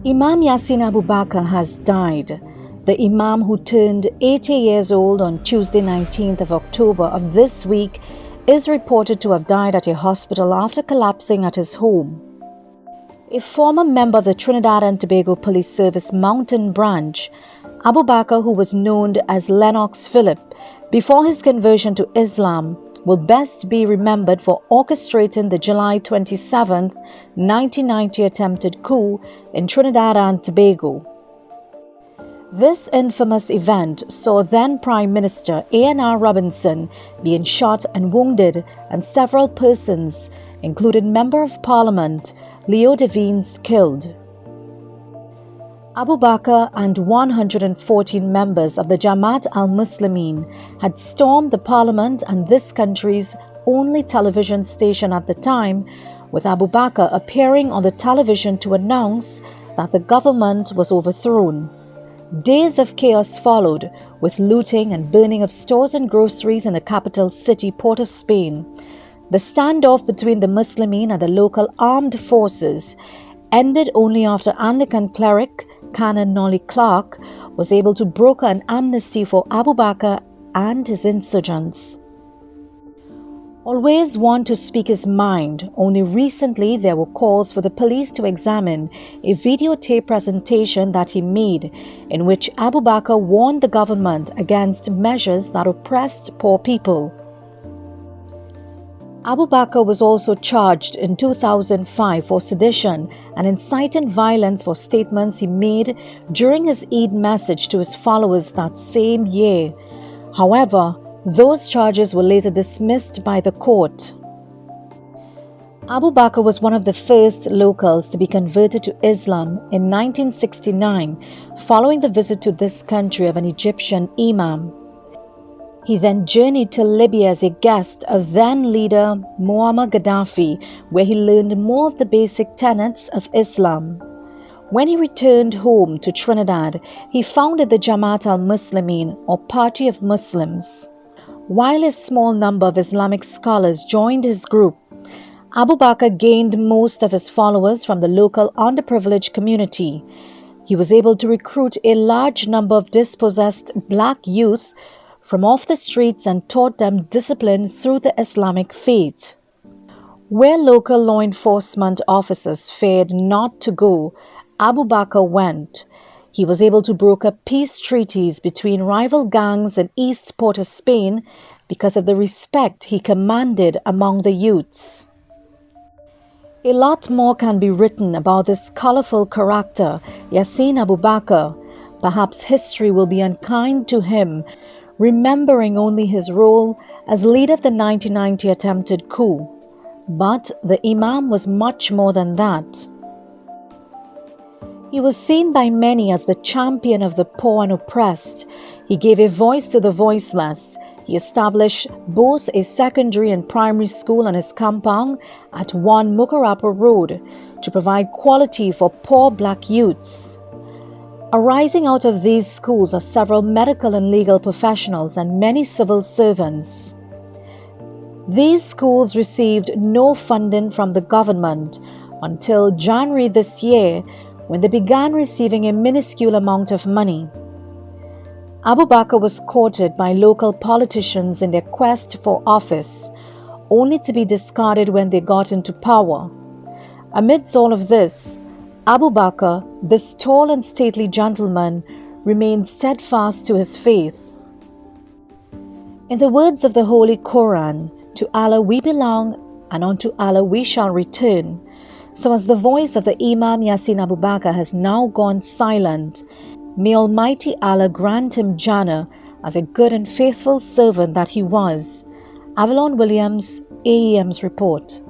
Imam Yasin Abu Bakr has died. The Imam, who turned 80 years old on Tuesday 19th of October of this week, is reported to have died at a hospital after collapsing at his home. A former member of the Trinidad and Tobago Police Service Mountain Branch, Abu Bakr, who was known as Lennox Philip before his conversion to Islam, will best be remembered for orchestrating the July 27, 1990 attempted coup in Trinidad and Tobago. This infamous event saw then Prime Minister ANR Robinson being shot and wounded, and several persons, including Member of Parliament Desvignes, killed. Abu Bakr and 114 members of the Jamaat al Muslimeen had stormed the parliament and this country's only television station at the time, with Abu Bakr appearing on the television to announce that the government was overthrown. Days of chaos followed, with looting and burning of stores and groceries in the capital city, Port of Spain. The standoff between the Muslimeen and the local armed forces ended only after Anglican cleric Canon Nolly Clark was able to broker an amnesty for Abu Bakr and his insurgents. Always one to speak his mind, only recently there were calls for the police to examine a videotape presentation that he made, in which Abu Bakr warned the government against measures that oppressed poor people. Abu Bakr was also charged in 2005 for sedition and inciting violence for statements he made during his Eid message to his followers that same year. However, those charges were later dismissed by the court. Abu Bakr was one of the first locals to be converted to Islam in 1969, following the visit to this country of an Egyptian imam. He then journeyed to Libya as a guest of then-leader Muammar Gaddafi, where he learned more of the basic tenets of Islam. When he returned home to Trinidad, he founded the Jamaat al Muslimeen, or Party of Muslims. While a small number of Islamic scholars joined his group, Abu Bakr gained most of his followers from the local underprivileged community. He was able to recruit a large number of dispossessed black youth from off the streets and taught them discipline through the Islamic faith. Where local law enforcement officers feared not to go, Abu Bakr went. He was able to broker peace treaties between rival gangs in East Port of Spain because of the respect he commanded among the youths. A lot more can be written about this colorful character, Yasin Abu Bakr. Perhaps history will be unkind to him, remembering only his role as leader of the 1990 attempted coup. But the Imam was much more than that. He was seen by many as the champion of the poor and oppressed. He gave a voice to the voiceless. He established both a secondary and primary school on his compound at 1 Mukarapa Road to provide quality for poor black youths. Arising out of these schools are several medical and legal professionals and many civil servants. These schools received no funding from the government until January this year, when they began receiving a minuscule amount of money. Abu Bakr was courted by local politicians in their quest for office, only to be discarded when they got into power. Amidst all of this, Abu Bakr, this tall and stately gentleman, remained steadfast to his faith. In the words of the Holy Quran, "To Allah we belong, and unto Allah we shall return." So as the voice of the Imam Yasin Abu Bakr has now gone silent, may Almighty Allah grant him Jannah as a good and faithful servant that he was. Avellon Williams, AEM's report.